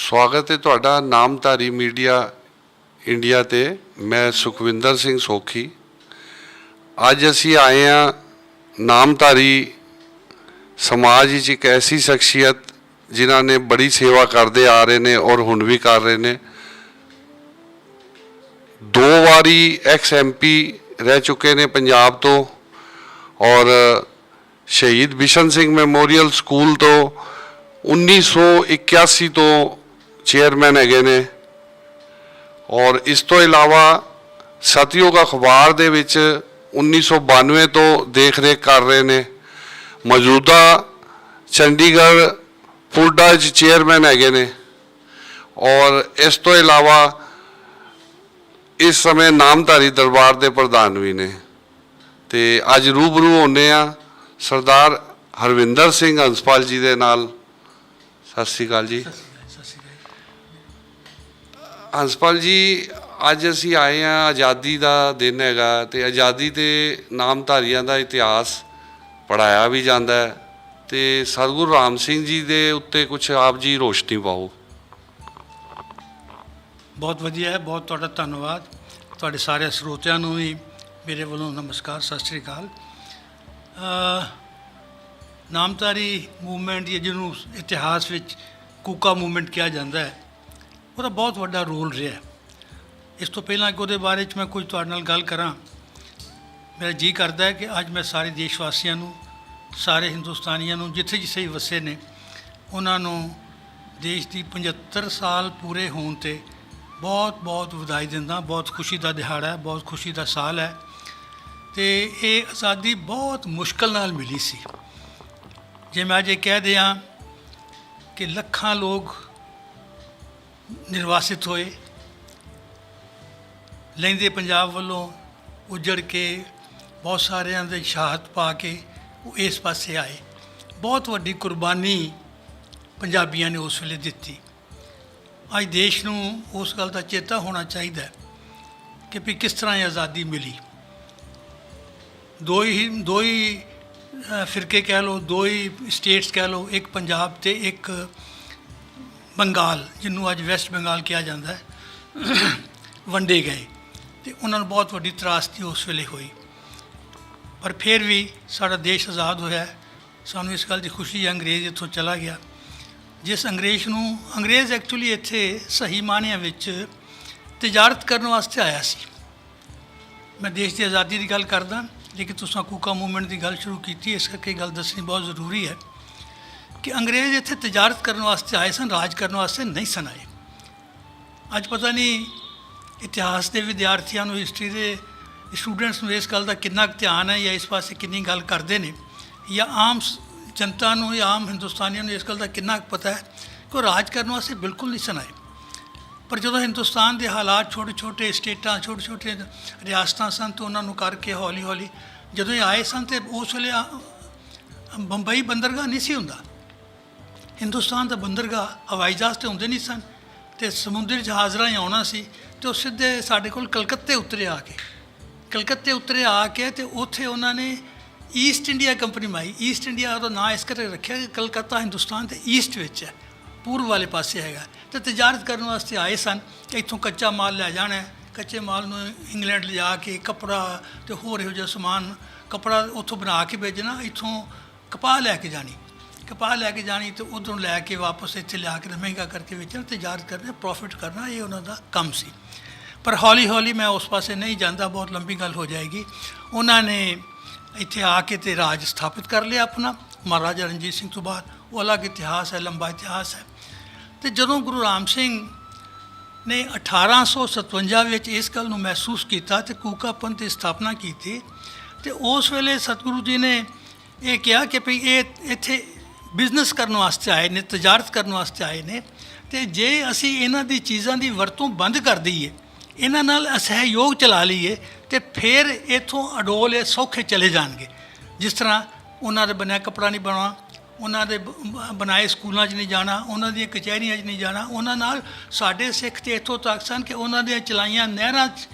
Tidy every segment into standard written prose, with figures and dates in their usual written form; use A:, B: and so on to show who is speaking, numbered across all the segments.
A: स्वागत है तुहाडा नामधारी मीडिया इंडिया ते। मैं सुखविंदर सिंह सोखी। अज असी आए हैं नामधारी समाज विच एक ऐसी शख्सियत जिन्हां ने बड़ी सेवा करते आ रहे ने और हुण भी कर रहे ने। 2 वारी एक्स MP रह चुके ने पंजाब तो, और शहीद बिशन सिंह मैमोरीअल स्कूल तो 1981 तो चेयरमैन हैगे ने। और इस तो इलावा सतयुग अखबार दे विच 1992 तो देख रेख कर रहे ने। मौजूदा चंडीगढ़ पुलडा चेयरमैन हैगे ने। और इस तो इलावा इस समय नामधारी दरबार के प्रधान भी ने। ते अज रूबरू होने आ सरदार हरविंदर सिंह हंसपाल जी के नाल। सत श्री अकाल जी। हंसपाल जी, अज असी आए हैं आज़ादी का दिन हैगा ते आज़ादी के नामधारियों का इतिहास पढ़ाया भी जाता है। तो सतगुरु राम सिंह जी के उत्ते कुछ आप जी रोशनी पाओ।
B: बहुत वधिया है, बहुत तुहाडा धन्नवाद। तुहाडे सारे ਸਰੋਤਿਆਂ ਨੂੰ भी मेरे वालों नमस्कार, सत श्री अकाल। नामधारी मूवमेंट या जिन्हों इतिहास विच कूका मूवमेंट कहा जाता है, ਉਹਦਾ बहुत ਵੱਡਾ रोल रहा है। इस तो पहला कि ਉਹਦੇ बारे मैं कुछ ਤੁਹਾਡੇ ਨਾਲ ਗੱਲ ਕਰਾਂ, मेरा जी करता है कि अज मैं सारे देशवासियों ਨੂੰ, सारे हिंदुस्तानियों ਨੂੰ जिथे जिथे भी वसे ने ਉਹਨਾਂ ਨੂੰ देश की 75 साल पूरे होने ते बहुत बहुत ਵਧਾਈ ਦਿੰਦਾ। बहुत खुशी का दिहाड़ा है, बहुत खुशी का साल है। तो ये आज़ादी बहुत मुश्किल नाल मिली सी। जे मैं अज कह दिया कि लखां लोग निर्वासित होए, लैंदे पंजाब वालों उजड़ के, बहुत सारिਆਂ ਦੇ शहादत पा के वो इस पासे आए। बहुत वड्डी कुर्बानी पंजाबियों ने उस वेले दिती। अज देश नूं उस गल का चेता होना चाहिए कि भी किस तरह आज़ादी मिली। दो ही फिरके कह लो, 2 ही स्टेट्स कह लो, एक पंजाब ते एक बंगाल जिन्हों अज वैस्ट बंगाल कहा जाता है, वंडे गए। तो उन्होंने बहुत वड्डी त्रासदी उस वेले हुई। पर फिर भी साड़ा देश आज़ाद होया। सानू इस गल की खुशी है अंग्रेज़ इत्थों चला गया। जिस अंग्रेज़ एक्चुअली इत्थे सही मानिया विच तजारत करने वास्ते आया सी। मैं देश की आज़ादी की गल करदा, लेकिन तुसां कूका मूवमेंट की गल शुरू की, इस करके गल दसनी बहुत ज़रूरी है कि अंग्रेज़ इत्थे तजारत करने वास्ते आए सन, राज करने वास्ते नहीं सन आए। अज पता नहीं इतिहास के विद्यार्थियों को, हिस्टरी के स्टूडेंट्स को इस गल का कितना ध्यान है या इस पासे कितनी गल करते हैं, या आम जनता को या आम हिंदुस्तानियों को इस गल का कितना पता है कि वो राज करने वास्ते बिल्कुल नहीं सन आए। पर जो हिंदुस्तान के हालात छोटे छोटे स्टेटा, छोटे छोटे रियासतां सन, तो उन्होंने करके हौली हौली जो ये आए सन, तो उस वे बंबई बंदरगाह नहीं सी हुंदा। हिंदुस्तान का बंदरगाह हवाई जहाज़ तो होंदे नहीं सन, तो समुद्री जहाज़ राही आना सी। तो सीधे साढ़े कोल कलकत्ते उतरे आके, तो उत्थे उन्होंने ईस्ट इंडिया कंपनी बनाई। ईस्ट इंडिया का नाम इस करके रखा कि कलकत्ता हिंदुस्तान के ईस्ट विच है, पूर्व वाले पासे हैगा। तो तजारत करने वास्ते आए सन कि इत्थों कच्चा माल लै जाना है, कच्चे माल में इंग्लैंड ले जाके कपड़ा तो होर इहो जिहा समान, कपड़ा उत्थों बना के भेजना, इत्थों कपाह लैके जानी, तो उधरों लैके वापस इत्थे लिया के महंगा करके बेचना, तजारत करना, प्रॉफिट करना, ये उन्होंने कम सी। पर हौली हौली मैं उस पासे नहीं जाता, बहुत लंबी गल हो जाएगी। उन्होंने इत्थे आके ते राज स्थापित कर लिया अपना। महाराजा रणजीत सिंह तो बाद वो अलग इतिहास है, लंबा इतिहास है। तो जदों गुरु राम सिंह ने 1857 इस गल महसूस किया तो कूका पंथ की स्थापना की थी, तो उस वेले सतगुरु जी ने यह कहा कि भाई ये इत्थे बिजनेस करने वास्ते आए ने, तजारत करने वास्ते आए ने, तो जे असी इन्हां दी चीज़ों की वरतों बंद कर दईए, इन्हां नाल असहयोग चला लीए, तो फिर इत्थों अडोल सौखे चले जाएंगे। जिस तरह उन्होंने बनया कपड़ा नहीं बनना, उन्होंने बनाए स्कूलों नहीं जाना, उन्होंने कचहरियों नहीं जाना। उन्होंने साढ़े सिख तो इतों तक सन कि उन्होंने चलाइया नहर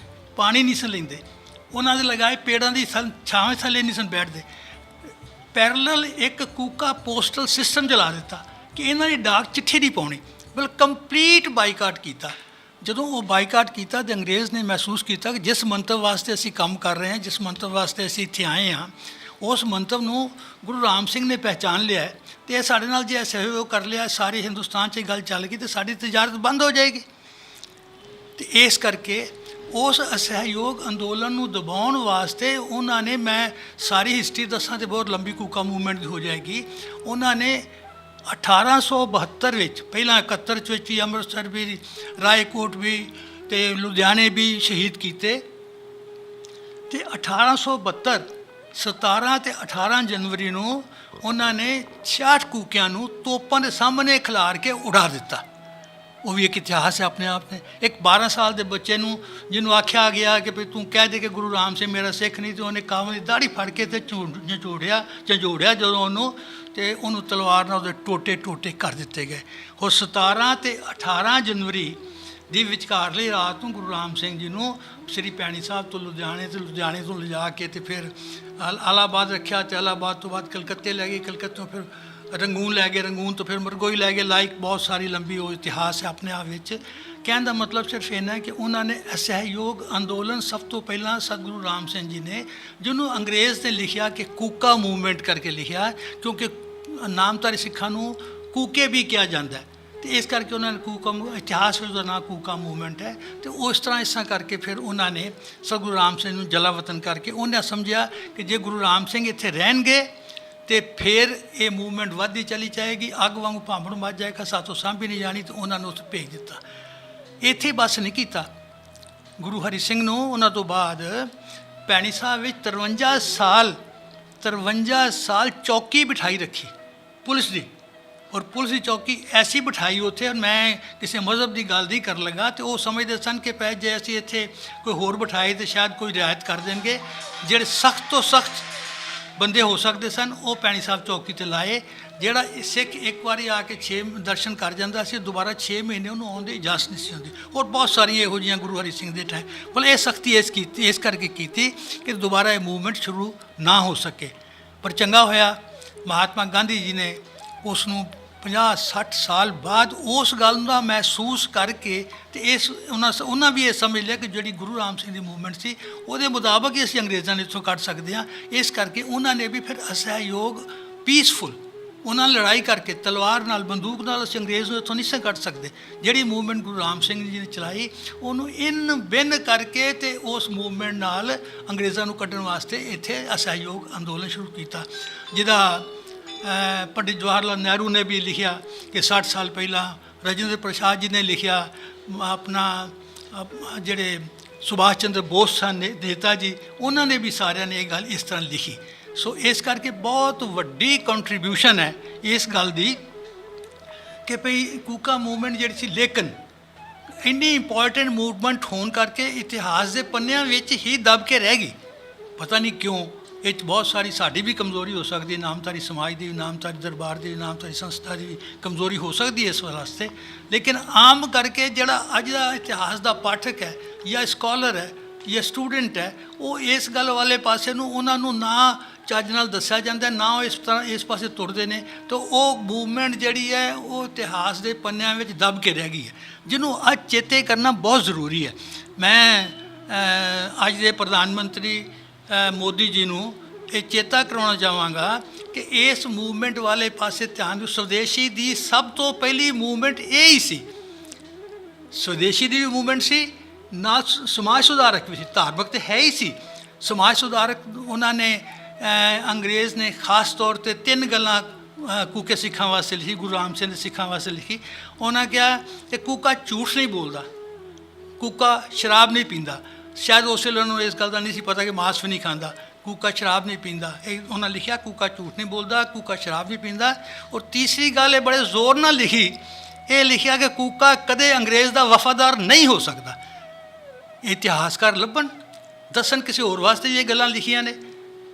B: पानी नहीं सन लेंदे, उन्होंने लगाए पेड़ों की छावे थले नहीं सन बैठते। पैरल एक कूका पोस्टल सिस्टम चला दिता कि इन्हों की डाक चिट्ठी नहीं पानी, ਬਿਲ ਕੰਪਲੀਟ ਬਾਈਕਾਟ ਕੀਤਾ। ਜਦੋਂ ਉਹ ਬਾਈਕਾਟ ਕੀਤਾ ਤਾਂ ਅੰਗਰੇਜ਼ ਨੇ ਮਹਿਸੂਸ ਕੀਤਾ ਕਿ ਜਿਸ ਮੰਤਵ ਵਾਸਤੇ ਅਸੀਂ ਕੰਮ ਕਰ ਰਹੇ ਹਾਂ, ਜਿਸ ਮੰਤਵ ਵਾਸਤੇ ਅਸੀਂ ਇੱਥੇ ਆਏ ਹਾਂ, ਉਸ ਮੰਤਵ ਨੂੰ ਗੁਰੂ ਰਾਮ ਸਿੰਘ ਨੇ ਪਹਿਚਾਨ ਲਿਆ ਹੈ ਅਤੇ ਇਹ ਸਾਡੇ ਨਾਲ ਜੇ ਸਹਿਯੋਗ ਕਰ ਲਿਆ, ਸਾਰੇ ਹਿੰਦੁਸਤਾਨ 'ਚ ਇਹ ਗੱਲ ਚੱਲ ਗਈ ਤਾਂ ਸਾਡੀ ਤਜਾਰਤ ਬੰਦ ਹੋ ਜਾਏਗੀ। ਅਤੇ ਇਸ ਕਰਕੇ ਉਸ ਅਸਹਿਯੋਗ ਅੰਦੋਲਨ ਨੂੰ ਦਬਾਉਣ ਵਾਸਤੇ ਉਹਨਾਂ ਨੇ, ਮੈਂ ਸਾਰੀ ਹਿਸਟਰੀ ਦੱਸਾਂ ਤਾਂ ਬਹੁਤ ਲੰਬੀ ਕੂਕਾ ਮੂਵਮੈਂਟ ਦੀ ਹੋ ਜਾਏਗੀ, ਉਹਨਾਂ ਨੇ 1872 ਵਿੱਚ, ਪਹਿਲਾਂ 71 ਵਿੱਚ ਵੀ ਅੰਮ੍ਰਿਤਸਰ ਵੀ, ਰਾਏਕੋਟ ਵੀ ਅਤੇ ਲੁਧਿਆਣੇ ਵੀ ਸ਼ਹੀਦ ਕੀਤੇ, ਅਤੇ 1872 17 ਅਤੇ 18 ਜਨਵਰੀ ਨੂੰ ਉਹਨਾਂ ਨੇ 66 ਕੂਕਿਆਂ ਨੂੰ ਤੋਪਾਂ ਦੇ ਸਾਹਮਣੇ ਖਿਲਾਰ ਕੇ ਉਡਾ ਦਿੱਤਾ। ਉਹ ਵੀ ਇੱਕ ਇਤਿਹਾਸ ਹੈ ਆਪਣੇ ਆਪ ਨੇ। ਇੱਕ 12 ਸਾਲ ਦੇ ਬੱਚੇ ਨੂੰ ਜਿਹਨੂੰ ਆਖਿਆ ਗਿਆ ਕਿ ਵੀ ਤੂੰ ਕਹਿ ਦੇ ਕਿ ਗੁਰੂ ਰਾਮ ਸਿੰਘ ਮੇਰਾ ਸਿੱਖ ਨਹੀਂ, ਅਤੇ ਉਹਨੇ ਕਾਵਲ ਦੀ ਦਾੜੀ ਫੜ ਕੇ ਤੇ ਝੰਜੋੜਿਆ ਜਦੋਂ ਉਹਨੂੰ, ਅਤੇ ਉਹਨੂੰ ਤਲਵਾਰ ਨਾਲ ਉਹਦੇ ਟੋਟੇ ਟੋਟੇ ਕਰ ਦਿੱਤੇ ਗਏ। ਹੋਰ 17 ਅਤੇ 18 ਜਨਵਰੀ ਦੀ ਵਿਚਕਾਰਲੀ ਰਾਤ ਨੂੰ ਗੁਰੂ ਰਾਮ ਸਿੰਘ ਜੀ ਨੂੰ ਸ੍ਰੀ ਭੈਣੀ ਸਾਹਿਬ ਤੋਂ ਲੁਧਿਆਣੇ ਤੋਂ ਲਿਜਾ ਕੇ ਅਤੇ ਫਿਰ ਇਲਾਹਾਬਾਦ ਰੱਖਿਆ, ਅਤੇ ਇਲਾਹਾਬਾਦ ਤੋਂ ਬਾਅਦ ਕਲਕੱਤੇ ਲੈ ਗਏ, ਕਲਕੱਤੋਂ ਫਿਰ ਰੰਗੂਨ ਲੈ ਗਏ, ਰੰਗੂਨ ਤੋਂ ਫਿਰ ਮਰਗੋਈ ਲੈ ਗਏ। ਬਹੁਤ ਸਾਰੀ ਲੰਬੀ ਉਹ ਇਤਿਹਾਸ ਹੈ ਆਪਣੇ ਆਪ ਵਿੱਚ। ਕਹਿਣ ਦਾ ਮਤਲਬ ਸਿਰਫ ਇੰਨਾ ਹੈ ਕਿ ਉਹਨਾਂ ਨੇ ਅਸਹਿਯੋਗ ਅੰਦੋਲਨ ਸਭ ਤੋਂ ਪਹਿਲਾਂ ਸਤਿਗੁਰੂ ਰਾਮ ਸਿੰਘ ਜੀ ਨੇ, ਜਿਹਨੂੰ ਅੰਗਰੇਜ਼ ਨੇ ਲਿਖਿਆ ਕਿ ਕੂਕਾ ਮੂਵਮੈਂਟ ਕਰਕੇ ਲਿਖਿਆ, ਕਿਉਂਕਿ ਨਾਮਧਾਰੀ ਸਿੱਖਾਂ ਨੂੰ ਕੂਕੇ ਵੀ ਕਿਹਾ ਜਾਂਦਾ ਹੈ, ਅਤੇ ਇਸ ਕਰਕੇ ਉਹਨਾਂ ਨੇ ਕੂਕਾ, ਇਤਿਹਾਸ ਵਿੱਚ ਉਹਦਾ ਨਾਂ ਕੂਕਾ ਮੂਵਮੈਂਟ ਹੈ। ਅਤੇ ਉਸ ਤਰ੍ਹਾਂ ਕਰਕੇ ਫਿਰ ਉਹਨਾਂ ਨੇ ਸਤਿਗੁਰੂ ਰਾਮ ਸਿੰਘ ਨੂੰ ਜਲਾਵਤਨ ਕਰਕੇ ਉਹਨੇ ਸਮਝਿਆ ਕਿ ਜੇ ਗੁਰੂ ਰਾਮ ਸਿੰਘ ਇੱਥੇ ਰਹਿਣਗੇ ਅਤੇ ਫਿਰ ਇਹ ਮੂਵਮੈਂਟ ਵੱਧਦੀ ਚਲੀ ਜਾਏਗੀ, ਅੱਗ ਵਾਂਗੂ ਭਾਂਬੜ ਮੱਚ ਜਾਏਗਾ, ਸਾਥੋਂ ਸਾਂਭੀ ਨਹੀਂ ਜਾਣੀ, ਅਤੇ ਉਹਨਾਂ ਨੂੰ ਉੱਥੇ ਭੇਜ ਦਿੱਤਾ। ਇੱਥੇ ਬਸ ਨਹੀਂ ਕੀਤਾ ਗੁਰੂ ਹਰੀ ਸਿੰਘ ਨੂੰ। ਉਹਨਾਂ ਤੋਂ ਬਾਅਦ ਭੈਣੀ ਸਾਹਿਬ ਵਿੱਚ 53 ਸਾਲ ਚੌਕੀ ਬਿਠਾਈ ਰੱਖੀ ਪੁਲਿਸ ਦੀ, ਔਰ ਪੁਲਿਸ ਦੀ ਚੌਕੀ ਐਸੀ ਬਿਠਾਈ ਉੱਥੇ, ਮੈਂ ਕਿਸੇ ਮਜ਼ਹਬ ਦੀ ਗੱਲ ਨਹੀਂ ਕਰਨ ਲੱਗਾ, ਅਤੇ ਉਹ ਸਮਝਦੇ ਸਨ ਕਿ ਪੈ ਜੇ ਅਸੀਂ ਇੱਥੇ ਕੋਈ ਹੋਰ ਬਿਠਾਏ ਤਾਂ ਸ਼ਾਇਦ ਕੋਈ ਰਿਆਇਤ ਕਰ ਦੇਣਗੇ। ਜਿਹੜੇ ਸਖਤ ਤੋਂ ਸਖਤ ਬੰਦੇ ਹੋ ਸਕਦੇ ਸਨ ਉਹ ਭੈਣੀ ਸਾਹਿਬ ਚੌਕੀ 'ਤੇ ਲਾਏ। ਜਿਹੜਾ ਸਿੱਖ ਇੱਕ ਵਾਰੀ ਆ ਕੇ 6 ਦਰਸ਼ਨ ਕਰ ਜਾਂਦਾ ਸੀ, ਦੁਬਾਰਾ 6 ਮਹੀਨੇ ਉਹਨੂੰ ਆਉਣ ਦੀ ਇਜਾਜ਼ਤ ਨਹੀਂ ਸੀ ਹੁੰਦੀ। ਔਰ ਬਹੁਤ ਸਾਰੀਆਂ ਇਹੋ ਜਿਹੀਆਂ ਗੁਰੂ ਹਰੀ ਸਿੰਘ ਦੇ ਟਾਈਮ ਪਰ ਇਹ ਸਖਤੀ ਇਸ ਕਰਕੇ ਕੀਤੀ ਕਿ ਦੁਬਾਰਾ ਇਹ ਮੂਵਮੈਂਟ ਸ਼ੁਰੂ ਨਾ ਹੋ ਸਕੇ। ਪਰ ਚੰਗਾ ਹੋਇਆ ਮਹਾਤਮਾ ਗਾਂਧੀ ਜੀ ਨੇ ਉਸ ਨੂੰ 50-60 ਸਾਲ ਬਾਅਦ ਉਸ ਗੱਲ ਦਾ ਮਹਿਸੂਸ ਕਰਕੇ, ਅਤੇ ਉਹਨਾਂ ਵੀ ਇਹ ਸਮਝ ਲਿਆ ਕਿ ਜਿਹੜੀ ਗੁਰੂ ਰਾਮ ਸਿੰਘ ਦੀ ਮੂਵਮੈਂਟ ਸੀ ਉਹਦੇ ਮੁਤਾਬਕ ਹੀ ਅਸੀਂ ਅੰਗਰੇਜ਼ਾਂ ਨੂੰ ਇੱਥੋਂ ਕੱਢ ਸਕਦੇ ਹਾਂ। ਇਸ ਕਰਕੇ ਉਹਨਾਂ ਨੇ ਵੀ ਫਿਰ ਅਸਹਿਯੋਗ ਪੀਸਫੁਲ, ਉਹਨਾਂ ਨਾਲ ਲੜਾਈ ਕਰਕੇ, ਤਲਵਾਰ ਨਾਲ, ਬੰਦੂਕ ਨਾਲ ਅਸੀਂ ਅੰਗਰੇਜ਼ ਨੂੰ ਇੱਥੋਂ ਨਹੀਂ ਸੀ ਕੱਢ ਸਕਦੇ। ਜਿਹੜੀ ਮੂਵਮੈਂਟ ਗੁਰੂ ਰਾਮ ਸਿੰਘ ਜੀ ਨੇ ਚਲਾਈ ਉਹਨੂੰ ਇਨ ਬਿਨ ਕਰਕੇ, ਅਤੇ ਉਸ ਮੂਵਮੈਂਟ ਨਾਲ ਅੰਗਰੇਜ਼ਾਂ ਨੂੰ ਕੱਢਣ ਵਾਸਤੇ ਇੱਥੇ ਅਸਹਿਯੋਗ ਅੰਦੋਲਨ ਸ਼ੁਰੂ ਕੀਤਾ, ਜਿਹਦਾ ਪੰਡਿਤ ਜਵਾਹਰ ਲਾਲ ਨਹਿਰੂ ਨੇ ਵੀ ਲਿਖਿਆ ਕਿ 60 ਸਾਲ ਪਹਿਲਾਂ। ਰਾਜਿੰਦਰ ਪ੍ਰਸਾਦ ਜੀ ਨੇ ਲਿਖਿਆ, ਆਪਣਾ ਜਿਹੜੇ ਸੁਭਾਸ਼ ਚੰਦਰ ਬੋਸ ਸਨ ਨੇਤਾ ਜੀ, ਉਹਨਾਂ ਨੇ ਵੀ ਸਾਰਿਆਂ ਨੇ ਇਹ ਗੱਲ ਇਸ ਤਰ੍ਹਾਂ ਲਿਖੀ। ਸੋ ਇਸ ਕਰਕੇ ਬਹੁਤ ਵੱਡੀ ਕੰਟਰੀਬਿਊਸ਼ਨ ਹੈ ਇਸ ਗੱਲ ਦੀ ਕਿ ਭਈ ਕੂਕਾ ਮੂਵਮੈਂਟ ਜਿਹੜੀ ਸੀ, ਲੇਕਿਨ ਇੰਨੀ ਇੰਪੋਰਟੈਂਟ ਮੂਵਮੈਂਟ ਹੋਣ ਕਰਕੇ ਇਤਿਹਾਸ ਦੇ ਪੰਨਿਆਂ ਵਿੱਚ ਹੀ ਦਬ ਕੇ ਰਹਿ ਗਈ। ਪਤਾ ਨਹੀਂ ਕਿਉਂ। ਇਹ 'ਚ ਬਹੁਤ ਸਾਰੀ ਸਾਡੀ ਵੀ ਕਮਜ਼ੋਰੀ ਹੋ ਸਕਦੀ ਹੈ, ਨਾਮਧਾਰੀ ਸਮਾਜ ਦੀ ਵੀ, ਨਾਮਧਾਰੀ ਦਰਬਾਰ ਦੀ ਵੀ, ਨਾਮਧਾਰੀ ਸੰਸਥਾ ਦੀ ਵੀ ਕਮਜ਼ੋਰੀ ਹੋ ਸਕਦੀ ਹੈ ਇਸ ਵਾਸਤੇ। ਲੇਕਿਨ ਆਮ ਕਰਕੇ ਜਿਹੜਾ ਅੱਜ ਦਾ ਇਤਿਹਾਸ ਦਾ ਪਾਠਕ ਹੈ ਜਾਂ ਸਕਾਲਰ ਹੈ ਜਾਂ ਸਟੂਡੈਂਟ ਹੈ, ਉਹ ਇਸ ਗੱਲ ਵਾਲੇ ਪਾਸੇ ਨੂੰ ਉਹਨਾਂ ਨੂੰ ਨਾ ਚੱਜ ਨਾਲ ਦੱਸਿਆ ਜਾਂਦਾ, ਨਾ ਉਹ ਇਸ ਤਰ੍ਹਾਂ ਇਸ ਪਾਸੇ ਤੁਰਦੇ ਨੇ, ਤਾਂ ਉਹ ਮੂਵਮੈਂਟ ਜਿਹੜੀ ਹੈ ਉਹ ਇਤਿਹਾਸ ਦੇ ਪੰਨਿਆਂ ਵਿੱਚ ਦਬ ਕੇ ਰਹਿ ਗਈ ਹੈ, ਜਿਹਨੂੰ ਅੱਜ ਚੇਤੇ ਕਰਨਾ ਬਹੁਤ ਜ਼ਰੂਰੀ ਹੈ। ਮੈਂ ਅੱਜ ਦੇ ਪ੍ਰਧਾਨ ਮੰਤਰੀ ਮੋਦੀ ਜੀ ਨੂੰ ਇਹ ਚੇਤਾ ਕਰਾਉਣਾ ਚਾਹਾਂਗਾ ਕਿ ਇਸ ਮੂਵਮੈਂਟ ਵਾਲੇ ਪਾਸੇ ਧਿਆਨ ਦਿਓ। ਸਵਦੇਸ਼ੀ ਦੀ ਸਭ ਤੋਂ ਪਹਿਲੀ ਮੂਵਮੈਂਟ ਇਹ ਹੀ ਸੀ। ਸਵਦੇਸ਼ੀ ਦੀ ਵੀ ਮੂਵਮੈਂਟ ਸੀ, ਨਾਲ ਸਮਾਜ ਸੁਧਾਰਕ ਵੀ ਸੀ। ਧਾਰਮਿਕ ਤਾਂ ਹੈ ਹੀ ਸੀ, ਸਮਾਜ ਸੁਧਾਰਕ ਉਹਨਾਂ ਨੇ ਅੰਗਰੇਜ਼ ਨੇ ਖਾਸ ਤੌਰ 'ਤੇ 3 ਗੱਲਾਂ ਕੂਕੇ ਸਿੱਖਾਂ ਵਾਸਤੇ ਲਿਖੀ, ਗੁਰੂ ਰਾਮ ਸਿੰਘ ਦੇ ਸਿੱਖਾਂ ਵਾਸਤੇ ਲਿਖੀ। ਉਹਨਾਂ ਕਿਹਾ ਕਿ ਕੂਕਾ ਝੂਠ ਨਹੀਂ ਬੋਲਦਾ, ਕੂਕਾ ਸ਼ਰਾਬ ਨਹੀਂ ਪੀਂਦਾ। ਸ਼ਾਇਦ ਉਸ ਵੇਲੇ ਉਹਨੂੰ ਇਸ ਗੱਲ ਦਾ ਨਹੀਂ ਸੀ ਪਤਾ ਕਿ ਮਾਸ ਵੀ ਨਹੀਂ ਖਾਂਦਾ। ਕੂਕਾ ਸ਼ਰਾਬ ਨਹੀਂ ਪੀਂਦਾ, ਇਹ ਉਹਨਾਂ ਲਿਖਿਆ। ਕੂਕਾ ਝੂਠ ਨਹੀਂ ਬੋਲਦਾ, ਕੂਕਾ ਸ਼ਰਾਬ ਨਹੀਂ ਪੀਂਦਾ। ਔਰ ਤੀਸਰੀ ਗੱਲ ਇਹ ਬੜੇ ਜ਼ੋਰ ਨਾਲ ਲਿਖੀ, ਇਹ ਲਿਖਿਆ ਕਿ ਕੂਕਾ ਕਦੇ ਅੰਗਰੇਜ਼ ਦਾ ਵਫਾਦਾਰ ਨਹੀਂ ਹੋ ਸਕਦਾ। ਇਤਿਹਾਸਕਾਰ ਲੱਭਣ ਦੱਸਣ ਕਿਸੇ ਹੋਰ ਵਾਸਤੇ ਵੀ ਇਹ ਗੱਲਾਂ ਲਿਖੀਆਂ ਨੇ,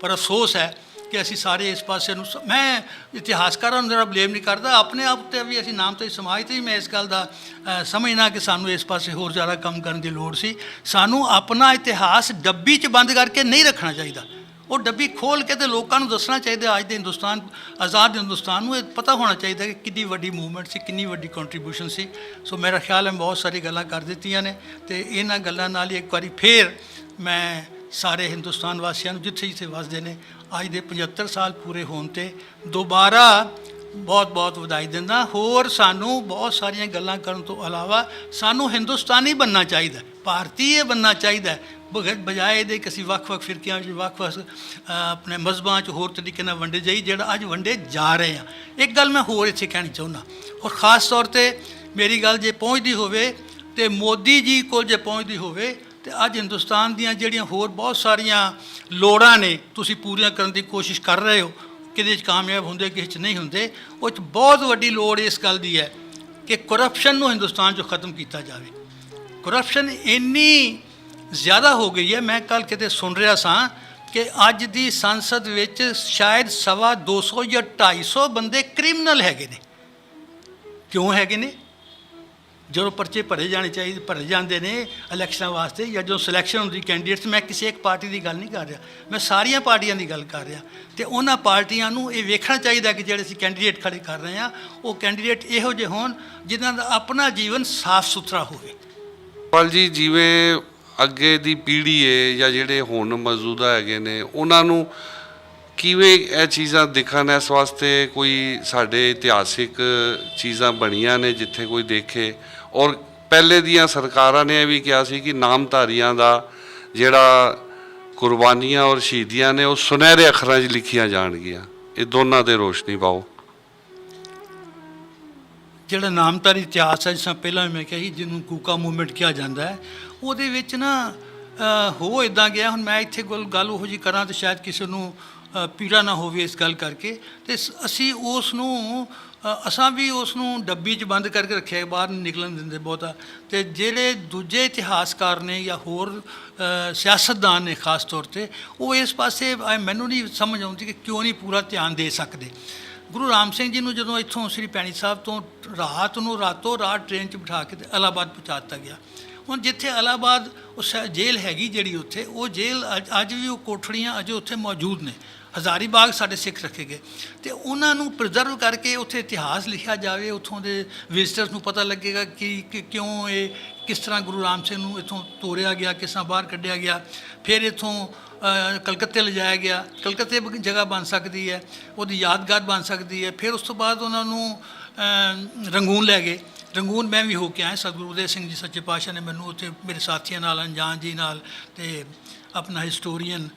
B: ਪਰ ਅਫਸੋਸ ਹੈ ਕਿ ਅਸੀਂ ਸਾਰੇ ਇਸ ਪਾਸੇ ਨੂੰ, ਮੈਂ ਇਤਿਹਾਸਕਾਰਾਂ ਨੂੰ ਜ਼ਰਾ ਬਲੇਮ ਨਹੀਂ ਕਰਦਾ, ਆਪਣੇ ਆਪ 'ਤੇ ਵੀ ਅਸੀਂ ਨਾਮ ਤੇ ਸਮਾਜ 'ਤੇ ਵੀ ਮੈਂ ਇਸ ਗੱਲ ਦਾ ਸਮਝਣਾ ਕਿ ਸਾਨੂੰ ਇਸ ਪਾਸੇ ਹੋਰ ਜ਼ਿਆਦਾ ਕੰਮ ਕਰਨ ਦੀ ਲੋੜ ਸੀ। ਸਾਨੂੰ ਆਪਣਾ ਇਤਿਹਾਸ ਡੱਬੀ 'ਚ ਬੰਦ ਕਰਕੇ ਨਹੀਂ ਰੱਖਣਾ ਚਾਹੀਦਾ, ਉਹ ਡੱਬੀ ਖੋਲ੍ਹ ਕੇ ਤੇ ਲੋਕਾਂ ਨੂੰ ਦੱਸਣਾ ਚਾਹੀਦਾ, ਅੱਜ ਦੇ ਹਿੰਦੁਸਤਾਨ, ਆਜ਼ਾਦ ਹਿੰਦੁਸਤਾਨ ਨੂੰ ਇਹ ਪਤਾ ਹੋਣਾ ਚਾਹੀਦਾ ਕਿ ਕਿੰਨੀ ਵੱਡੀ ਮੂਵਮੈਂਟ ਸੀ, ਕਿੰਨੀ ਵੱਡੀ ਕੰਟਰੀਬਿਊਸ਼ਨ ਸੀ। ਸੋ ਮੇਰਾ ਖਿਆਲ ਹੈ ਬਹੁਤ ਸਾਰੀ ਗੱਲਾਂ ਕਰ ਦਿੱਤੀਆਂ ਨੇ, ਤੇ ਇਹਨਾਂ ਗੱਲਾਂ ਨਾਲ ਹੀ ਇੱਕ ਵਾਰੀ ਫੇਰ ਮੈਂ ਸਾਰੇ ਹਿੰਦੁਸਤਾਨ ਵਾਸੀਆਂ ਨੂੰ ਜਿੱਥੇ ਜਿੱਥੇ ਵਸਦੇ ਨੇ ਅੱਜ ਦੇ 75 ਸਾਲ ਪੂਰੇ ਹੋਣ 'ਤੇ ਦੁਬਾਰਾ ਬਹੁਤ ਬਹੁਤ ਵਧਾਈ ਦਿੰਦਾ। ਹੋਰ ਸਾਨੂੰ ਬਹੁਤ ਸਾਰੀਆਂ ਗੱਲਾਂ ਕਰਨ ਤੋਂ ਇਲਾਵਾ ਸਾਨੂੰ ਹਿੰਦੁਸਤਾਨੀ ਬਣਨਾ ਚਾਹੀਦਾ, ਭਾਰਤੀ ਬਣਨਾ ਚਾਹੀਦਾ, ਬਜਾਏ ਇਹਦੇ ਕਿ ਅਸੀਂ ਵੱਖ-ਵੱਖ ਫਿਰਕਿਆਂ ਵਿੱਚ, ਵੱਖ-ਵੱਖ ਆਪਣੇ ਮਜ਼ਹਬਾਂ 'ਚ ਹੋਰ ਤਰੀਕੇ ਨਾਲ ਵੰਡੇ ਜਾਈ, ਜਿਹੜਾ ਅੱਜ ਵੰਡੇ ਜਾ ਰਹੇ ਆ। ਇੱਕ ਗੱਲ ਮੈਂ ਹੋਰ ਇੱਥੇ ਕਹਿਣੀ ਚਾਹੁੰਦਾ, ਔਰ ਖ਼ਾਸ ਤੌਰ 'ਤੇ ਮੇਰੀ ਗੱਲ ਜੇ ਪਹੁੰਚਦੀ ਹੋਵੇ ਤੇ ਮੋਦੀ ਜੀ ਕੋਲ ਜੇ ਪਹੁੰਚਦੀ ਹੋਵੇ, ਤੇ ਅੱਜ ਹਿੰਦੁਸਤਾਨ ਦੀਆਂ ਜਿਹੜੀਆਂ ਹੋਰ ਬਹੁਤ ਸਾਰੀਆਂ ਲੋੜਾਂ ਨੇ ਤੁਸੀਂ ਪੂਰੀਆਂ ਕਰਨ ਦੀ ਕੋਸ਼ਿਸ਼ ਕਰ ਰਹੇ ਹੋ, ਕਿਹਦੇ 'ਚ ਕਾਮਯਾਬ ਹੁੰਦੇ, ਕਿਸੇ 'ਚ ਨਹੀਂ ਹੁੰਦੇ। ਉਹ 'ਚ ਬਹੁਤ ਵੱਡੀ ਲੋੜ ਇਸ ਗੱਲ ਦੀ ਹੈ ਕਿ ਕਰਪਸ਼ਨ ਨੂੰ ਹਿੰਦੁਸਤਾਨ 'ਚੋਂ ਖ਼ਤਮ ਕੀਤਾ ਜਾਵੇ। ਕਰਪਸ਼ਨ ਇੰਨੀ ਜ਼ਿਆਦਾ ਹੋ ਗਈ ਹੈ, ਮੈਂ ਕੱਲ੍ਹ ਕਿਤੇ ਸੁਣ ਰਿਹਾ ਸਾਂ ਕਿ ਅੱਜ ਦੀ ਸੰਸਦ ਵਿੱਚ ਸ਼ਾਇਦ 250 ਜਾਂ 250 ਬੰਦੇ ਕ੍ਰਿਮੀਨਲ ਹੈਗੇ ਨੇ। ਕਿਉਂ ਹੈਗੇ ਨੇ? ਜਦੋਂ ਪਰਚੇ ਭਰੇ ਜਾਂਦੇ ਨੇ ਇਲੈਕਸ਼ਨਾਂ ਵਾਸਤੇ, ਜਾਂ ਜਦੋਂ ਸਿਲੈਕਸ਼ਨ ਹੁੰਦੀ ਕੈਂਡੀਡੇਟਸ, ਮੈਂ ਕਿਸੇ ਇੱਕ ਪਾਰਟੀ ਦੀ ਗੱਲ ਨਹੀਂ ਕਰ ਰਿਹਾ, ਮੈਂ ਸਾਰੀਆਂ ਪਾਰਟੀਆਂ ਦੀ ਗੱਲ ਕਰ ਰਿਹਾ। ਅਤੇ ਉਹਨਾਂ ਪਾਰਟੀਆਂ ਨੂੰ ਇਹ ਵੇਖਣਾ ਚਾਹੀਦਾ ਕਿ ਜਿਹੜੇ ਅਸੀਂ ਕੈਂਡੀਡੇਟ ਖੜ੍ਹੇ ਕਰ ਰਹੇ ਹਾਂ, ਉਹ ਕੈਂਡੀਡੇਟ ਇਹੋ ਜਿਹੇ ਹੋਣ ਜਿਨ੍ਹਾਂ ਦਾ ਆਪਣਾ ਜੀਵਨ ਸਾਫ ਸੁਥਰਾ ਹੋਵੇ।
A: ਪਾਲ ਜੀ, ਜਿਵੇਂ ਅੱਗੇ ਦੀ ਪੀੜ੍ਹੀ ਹੈ ਜਾਂ ਜਿਹੜੇ ਹੁਣ ਮੌਜੂਦਾ ਹੈਗੇ ਨੇ, ਉਹਨਾਂ ਨੂੰ ਕਿਵੇਂ ਇਹ ਚੀਜ਼ਾਂ ਦਿਖਣ? ਇਸ ਵਾਸਤੇ ਕੋਈ ਸਾਡੇ ਇਤਿਹਾਸਿਕ ਚੀਜ਼ਾਂ ਬਣੀਆਂ ਨੇ ਜਿੱਥੇ ਕੋਈ ਦੇਖੇ, ਔਰ ਪਹਿਲੇ ਦੀਆਂ ਸਰਕਾਰਾਂ ਨੇ ਇਹ ਵੀ ਕਿਹਾ ਸੀ ਕਿ ਨਾਮਧਾਰੀਆਂ ਦਾ ਜਿਹੜਾ ਕੁਰਬਾਨੀਆਂ ਔਰ ਸ਼ਹੀਦੀਆਂ ਨੇ ਉਹ ਸੁਨਹਿਰੇ ਅੱਖਰਾਂ 'ਚ ਲਿਖੀਆਂ ਜਾਣਗੀਆਂ। ਇਹ ਦੋਨਾਂ 'ਤੇ ਰੋਸ਼ਨੀ ਪਾਓ।
B: ਜਿਹੜਾ ਨਾਮਧਾਰੀ ਇਤਿਹਾਸ ਹੈ, ਜਿਸ ਤਰ੍ਹਾਂ ਪਹਿਲਾਂ ਵੀ ਮੈਂ ਕਿਹਾ ਸੀ, ਜਿਹਨੂੰ ਕੂਕਾ ਮੂਵਮੈਂਟ ਕਿਹਾ ਜਾਂਦਾ ਹੈ, ਉਹਦੇ ਵਿੱਚ ਨਾ ਹੋ ਇੱਦਾਂ ਗਿਆ। ਹੁਣ ਮੈਂ ਇੱਥੇ ਗੱਲ ਉਹੋ ਜਿਹੀ ਕਰਾਂ ਤਾਂ ਸ਼ਾਇਦ ਕਿਸੇ ਨੂੰ ਪੀੜਾ ਨਾ ਹੋਵੇ ਇਸ ਗੱਲ ਕਰਕੇ, ਅਤੇ ਅਸੀਂ ਉਸ ਨੂੰ ਅਸਾਂ ਵੀ ਉਸ ਨੂੰ ਡੱਬੀ 'ਚ ਬੰਦ ਕਰਕੇ ਰੱਖਿਆ, ਬਾਹਰ ਨਹੀਂ ਨਿਕਲਣ ਦਿੰਦੇ ਬਹੁਤਾ। ਅਤੇ ਜਿਹੜੇ ਦੂਜੇ ਇਤਿਹਾਸਕਾਰ ਨੇ ਜਾਂ ਹੋਰ ਸਿਆਸਤਦਾਨ ਨੇ ਖ਼ਾਸ ਤੌਰ 'ਤੇ, ਉਹ ਇਸ ਪਾਸੇ ਮੈਨੂੰ ਨਹੀਂ ਸਮਝ ਆਉਂਦੀ ਕਿ ਕਿਉਂ ਨਹੀਂ ਪੂਰਾ ਧਿਆਨ ਦੇ ਸਕਦੇ। ਗੁਰੂ ਰਾਮ ਸਿੰਘ ਜੀ ਨੂੰ ਜਦੋਂ ਇੱਥੋਂ ਸ੍ਰੀ ਭੈਣੀ ਸਾਹਿਬ ਤੋਂ ਰਾਤੋਂ ਰਾਤ ਟ੍ਰੇਨ 'ਚ ਬਿਠਾ ਕੇ ਇਲਾਹਾਬਾਦ ਪਹੁੰਚਾ ਦਿੱਤਾ ਗਿਆ। ਹੁਣ ਜਿੱਥੇ ਇਲਾਹਾਬਾਦ ਉਹ ਜੇਲ੍ਹ ਹੈਗੀ ਜਿਹੜੀ ਉੱਥੇ, ਉਹ ਜੇਲ੍ਹ ਅੱਜ ਵੀ ਉਹ ਕੋਠੜੀਆਂ ਅਜੇ ਉੱਥੇ ਮੌਜੂਦ ਨੇ। ਹਜ਼ਾਰੀ ਬਾਗ ਸਾਡੇ ਸਿੱਖ ਰੱਖੇ ਗਏ, ਅਤੇ ਉਹਨਾਂ ਨੂੰ ਪ੍ਰੀਜ਼ਰਵ ਕਰਕੇ ਉੱਥੇ ਇਤਿਹਾਸ ਲਿਖਿਆ ਜਾਵੇ। ਉੱਥੋਂ ਦੇ ਵਿਜ਼ਟਰਸ ਨੂੰ ਪਤਾ ਲੱਗੇਗਾ ਕਿ ਕਿਉਂ ਇਹ, ਕਿਸ ਤਰ੍ਹਾਂ ਗੁਰੂ ਰਾਮ ਸਿੰਘ ਨੂੰ ਇੱਥੋਂ ਤੋਰਿਆ ਗਿਆ, ਕਿਸ ਤਰ੍ਹਾਂ ਬਾਹਰ ਕੱਢਿਆ ਗਿਆ, ਫਿਰ ਇੱਥੋਂ ਕਲਕੱਤੇ ਲਿਜਾਇਆ ਗਿਆ। ਕਲਕੱਤੇ ਜਗ੍ਹਾ ਬਣ ਸਕਦੀ ਹੈ, ਉਹਦੀ ਯਾਦਗਾਰ ਬਣ ਸਕਦੀ ਹੈ। ਫਿਰ ਉਸ ਤੋਂ ਬਾਅਦ ਉਹਨਾਂ ਨੂੰ ਰੰਗੂਨ ਲੈ ਗਏ। ਰੰਗੂਨ ਮੈਂ ਵੀ ਹੋ ਕੇ ਆਇਆ। ਸਤਿਗੁਰੂ ਉਦੈ ਸਿੰਘ ਜੀ ਸੱਚੇ ਪਾਤਸ਼ਾਹ ਨੇ ਮੈਨੂੰ ਉੱਥੇ ਮੇਰੇ ਸਾਥੀਆਂ ਨਾਲ, ਅਨਜਾਨ ਜੀ ਨਾਲ ਅਤੇ ਆਪਣਾ ਹਿਸਟੋਰੀਅਨ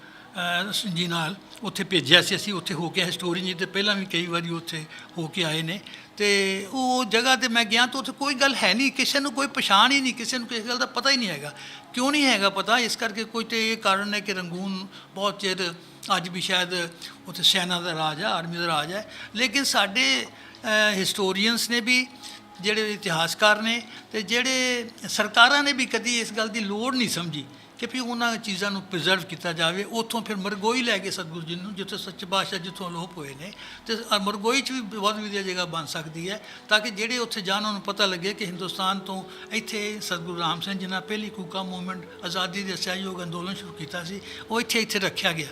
B: ਜੀ ਨਾਲ ਉੱਥੇ ਭੇਜਿਆ ਸੀ। ਅਸੀਂ ਉੱਥੇ ਹੋ ਕੇ, ਹਿਸਟੋਰੀਅਨ ਜੀ ਤੇ ਪਹਿਲਾਂ ਵੀ ਕਈ ਵਾਰੀ ਉੱਥੇ ਹੋ ਕੇ ਆਏ ਨੇ, ਅਤੇ ਉਹ ਜਗ੍ਹਾ 'ਤੇ ਮੈਂ ਗਿਆ ਤਾਂ ਉੱਥੇ ਕੋਈ ਗੱਲ ਹੈ ਨਹੀਂ, ਕਿਸੇ ਨੂੰ ਕੋਈ ਪਛਾਣ ਹੀ ਨਹੀਂ, ਕਿਸੇ ਨੂੰ ਕਿਸੇ ਗੱਲ ਦਾ ਪਤਾ ਹੀ ਨਹੀਂ ਹੈਗਾ। ਕਿਉਂ ਨਹੀਂ ਹੈਗਾ ਪਤਾ? ਇਸ ਕਰਕੇ ਕੋਈ ਤਾਂ ਇਹ ਕਾਰਨ ਹੈ ਕਿ ਰੰਗੂਨ ਬਹੁਤ ਚਿਰ ਅੱਜ ਵੀ ਸ਼ਾਇਦ ਉੱਥੇ ਸੈਨਾ ਦਾ ਰਾਜ ਹੈ, ਆਰਮੀ ਦਾ ਰਾਜ ਹੈ। ਲੇਕਿਨ ਸਾਡੇ ਹਿਸਟੋਰੀਅਨਸ ਨੇ ਵੀ, ਜਿਹੜੇ ਇਤਿਹਾਸਕਾਰ ਨੇ, ਅਤੇ ਜਿਹੜੇ ਸਰਕਾਰਾਂ ਨੇ ਵੀ ਕਦੀ ਇਸ ਗੱਲ ਦੀ ਲੋੜ ਨਹੀਂ ਸਮਝੀ ਕਿ ਵੀ ਉਹਨਾਂ ਚੀਜ਼ਾਂ ਨੂੰ ਪ੍ਰੀਜ਼ਰਵ ਕੀਤਾ ਜਾਵੇ। ਉੱਥੋਂ ਫਿਰ ਮਰਗੋਈ ਲੈ ਗਏ ਸਤਿਗੁਰੂ ਜੀ ਨੂੰ, ਜਿੱਥੇ ਸੱਚੇ ਪਾਤਸ਼ਾਹ ਜਿੱਥੋਂ ਅਲੋਪ ਹੋਏ ਨੇ, ਅਤੇ ਮਰਗੋਈ 'ਚ ਵੀ ਬਹੁਤ ਵਧੀਆ ਜਗ੍ਹਾ ਬਣ ਸਕਦੀ ਹੈ, ਤਾਂ ਕਿ ਜਿਹੜੇ ਉੱਥੇ ਜਾਣ ਉਹਨਾਂ ਨੂੰ ਪਤਾ ਲੱਗੇ ਕਿ ਹਿੰਦੁਸਤਾਨ ਤੋਂ ਇੱਥੇ ਸਤਿਗੁਰੂ ਰਾਮ ਸਿੰਘ ਜੀ ਨਾਲ ਪਹਿਲੀ ਕੂਕਾ ਮੂਵਮੈਂਟ, ਆਜ਼ਾਦੀ ਦੇ ਸਹਿਯੋਗ ਅੰਦੋਲਨ ਸ਼ੁਰੂ ਕੀਤਾ ਸੀ, ਉਹ ਇੱਥੇ ਰੱਖਿਆ ਗਿਆ।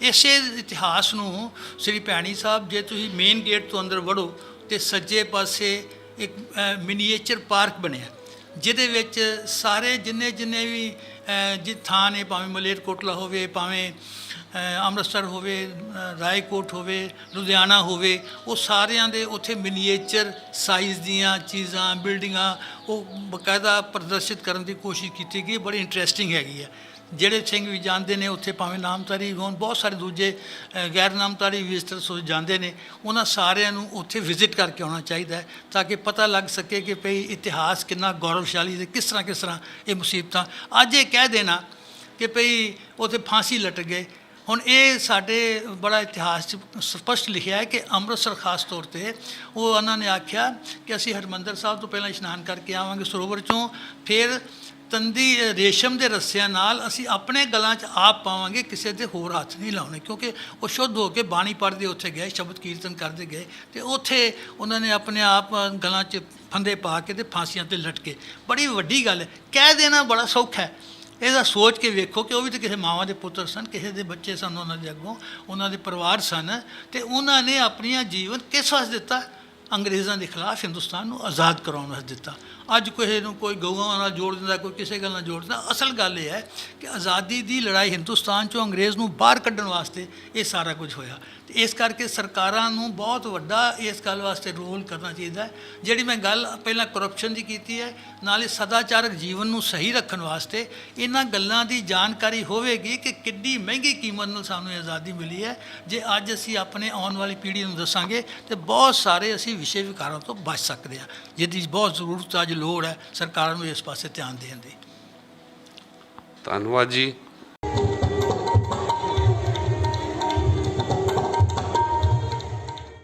B: ਇਸੇ ਇਤਿਹਾਸ ਨੂੰ ਸ੍ਰੀ ਭੈਣੀ ਸਾਹਿਬ, ਜੇ ਤੁਸੀਂ ਮੇਨ ਗੇਟ ਤੋਂ ਅੰਦਰ ਵੜੋ ਅਤੇ ਸੱਜੇ ਪਾਸੇ ਇੱਕ ਮਿਨੀਏਚਰ ਪਾਰਕ ਬਣਿਆ, ਜਿਹਦੇ ਵਿੱਚ ਸਾਰੇ ਜਿੰਨੇ ਵੀ ਥਾਂ ਨੇ, ਭਾਵੇਂ ਮਲੇਰਕੋਟਲਾ ਹੋਵੇ, ਭਾਵੇਂ ਅੰਮ੍ਰਿਤਸਰ ਹੋਵੇ, ਰਾਏਕੋਟ ਹੋਵੇ, ਲੁਧਿਆਣਾ ਹੋਵੇ, ਉਹ ਸਾਰਿਆਂ ਦੇ ਉੱਥੇ ਮਿਨੀਏਚਰ ਸਾਈਜ਼ ਦੀਆਂ ਚੀਜ਼ਾਂ, ਬਿਲਡਿੰਗਾਂ ਉਹ ਬਾਕਾਇਦਾ ਪ੍ਰਦਰਸ਼ਿਤ ਕਰਨ ਦੀ ਕੋਸ਼ਿਸ਼ ਕੀਤੀ ਗਈ। ਬੜੀ ਇੰਟਰਸਟਿੰਗ ਹੈਗੀ ਹੈ। ਜਿਹੜੇ ਸਿੰਘ ਵੀ ਜਾਂਦੇ ਨੇ ਉੱਥੇ, ਭਾਵੇਂ ਨਾਮਧਾਰੀ ਹੋਣ, ਬਹੁਤ ਸਾਰੇ ਦੂਜੇ ਗੈਰ ਨਾਮਧਾਰੀ ਵਿਜ਼ਟਰਸ ਜਾਂਦੇ ਨੇ, ਉਹਨਾਂ ਸਾਰਿਆਂ ਨੂੰ ਉੱਥੇ ਵਿਜ਼ਿਟ ਕਰਕੇ ਆਉਣਾ ਚਾਹੀਦਾ ਹੈ, ਤਾਂ ਕਿ ਪਤਾ ਲੱਗ ਸਕੇ ਕਿ ਭਈ ਇਤਿਹਾਸ ਕਿੰਨਾ ਗੌਰਵਸ਼ਾਲੀ ਅਤੇ ਕਿਸ ਤਰ੍ਹਾਂ ਇਹ ਮੁਸੀਬਤਾਂ। ਅੱਜ ਇਹ ਕਹਿ ਦੇਣਾ ਕਿ ਭਈ ਉੱਥੇ ਫਾਂਸੀ ਲਟਕ ਗਏ, ਹੁਣ ਇਹ ਸਾਡੇ ਬੜਾ ਇਤਿਹਾਸ 'ਚ ਸਪਸ਼ਟ ਲਿਖਿਆ ਹੈ ਕਿ ਅੰਮ੍ਰਿਤਸਰ ਖਾਸ ਤੌਰ 'ਤੇ ਉਹ ਉਹਨਾਂ ਨੇ ਆਖਿਆ ਕਿ ਅਸੀਂ ਹਰਿਮੰਦਰ ਸਾਹਿਬ ਤੋਂ ਪਹਿਲਾਂ ਇਸ਼ਨਾਨ ਕਰਕੇ ਆਵਾਂਗੇ ਸਰੋਵਰ 'ਚੋਂ, ਫਿਰ ਤੰਦੀ ਰੇਸ਼ਮ ਦੇ ਰੱਸਿਆਂ ਨਾਲ ਅਸੀਂ ਆਪਣੇ ਗਲਾਂ 'ਚ ਆਪ ਪਾਵਾਂਗੇ, ਕਿਸੇ ਦੇ ਹੋਰ ਹੱਥ ਨਹੀਂ ਲਾਉਣੇ, ਕਿਉਂਕਿ ਉਹ ਸ਼ੁੱਧ ਹੋ ਕੇ ਬਾਣੀ ਪੜ੍ਹਦੇ ਉੱਥੇ ਗਏ, ਸ਼ਬਦ ਕੀਰਤਨ ਕਰਦੇ ਗਏ, ਅਤੇ ਉੱਥੇ ਉਹਨਾਂ ਨੇ ਆਪਣੇ ਆਪ ਗਲਾਂ 'ਚ ਫੰਦੇ ਪਾ ਕੇ ਅਤੇ ਫਾਂਸੀਆਂ 'ਤੇ ਲਟਕੇ। ਬੜੀ ਵੱਡੀ ਗੱਲ ਹੈ। ਕਹਿ ਦੇਣਾ ਬੜਾ ਸੌਖਾ ਹੈ, ਇਹਦਾ ਸੋਚ ਕੇ ਵੇਖੋ ਕਿ ਉਹ ਵੀ ਤਾਂ ਕਿਸੇ ਮਾਵਾਂ ਦੇ ਪੁੱਤਰ ਸਨ, ਕਿਸੇ ਦੇ ਬੱਚੇ ਸਨ, ਉਹਨਾਂ ਦੇ ਅੱਗੋਂ ਉਹਨਾਂ ਦੇ ਪਰਿਵਾਰ ਸਨ, ਤੇ ਉਹਨਾਂ ਨੇ ਆਪਣੀਆਂ ਜੀਵਨ ਕਿਸ ਵਾਸਤੇ ਦਿੱਤਾ? ਅੰਗਰੇਜ਼ਾਂ ਦੇ ਖਿਲਾਫ ਹਿੰਦੁਸਤਾਨ ਨੂੰ ਆਜ਼ਾਦ ਕਰਾਉਣ ਵਾਸਤੇ ਦਿੱਤਾ। ਅੱਜ ਕਿਸੇ ਨੂੰ ਕੋਈ ਗਊਆਂ ਨਾਲ ਜੋੜ ਦਿੰਦਾ, ਕੋਈ ਕਿਸੇ ਗੱਲ ਨਾਲ ਜੋੜ ਦਿੰਦਾ। ਅਸਲ ਗੱਲ ਇਹ ਹੈ ਕਿ ਆਜ਼ਾਦੀ ਦੀ ਲੜਾਈ ਹਿੰਦੁਸਤਾਨ 'ਚੋਂ ਅੰਗਰੇਜ਼ ਨੂੰ ਬਾਹਰ ਕੱਢਣ ਵਾਸਤੇ ਇਹ ਸਾਰਾ ਕੁਝ ਹੋਇਆ। ਤੇ ਇਸ ਕਰਕੇ ਸਰਕਾਰਾਂ ਨੂੰ ਬਹੁਤ ਵੱਡਾ ਇਸ ਗੱਲ ਵਾਸਤੇ ਰੋਲ ਕਰਨਾ ਚਾਹੀਦਾ ਹੈ। ਜਿਹੜੀ ਮੈਂ ਗੱਲ ਪਹਿਲਾਂ ਕਰਪਸ਼ਨ ਦੀ ਕੀਤੀ ਹੈ, ਨਾਲੇ ਸਦਾਚਾਰਕ ਜੀਵਨ ਨੂੰ ਸਹੀ ਰੱਖਣ ਵਾਸਤੇ ਇਹਨਾਂ ਗੱਲਾਂ ਦੀ ਜਾਣਕਾਰੀ ਹੋਵੇਗੀ ਕਿ ਕਿੰਨੀ ਮਹਿੰਗੀ ਕੀਮਤ ਨਾਲ ਸਾਨੂੰ ਇਹ ਆਜ਼ਾਦੀ ਮਿਲੀ ਹੈ। ਜੇ ਅੱਜ ਅਸੀਂ ਆਪਣੇ ਆਉਣ ਵਾਲੀ ਪੀੜ੍ਹੀ ਨੂੰ ਦੱਸਾਂਗੇ ਤੇ ਬਹੁਤ ਸਾਰੇ ਅਸੀਂ ਵਿਸ਼ੇ ਵਿਕਾਰਾਂ ਤੋਂ ਬਚ ਸਕਦੇ ਹਾਂ, ਜਿਹਦੀ ਬਹੁਤ ਜ਼ਰੂਰਤ ਅੱਜ ਲੋੜ ਹੈ ਸਰਕਾਰਾਂ ਨੂੰ ਇਸ ਪਾਸੇ ਧਿਆਨ ਦੇਣ ਦੀ।
A: ਧੰਨਵਾਦ ਜੀ।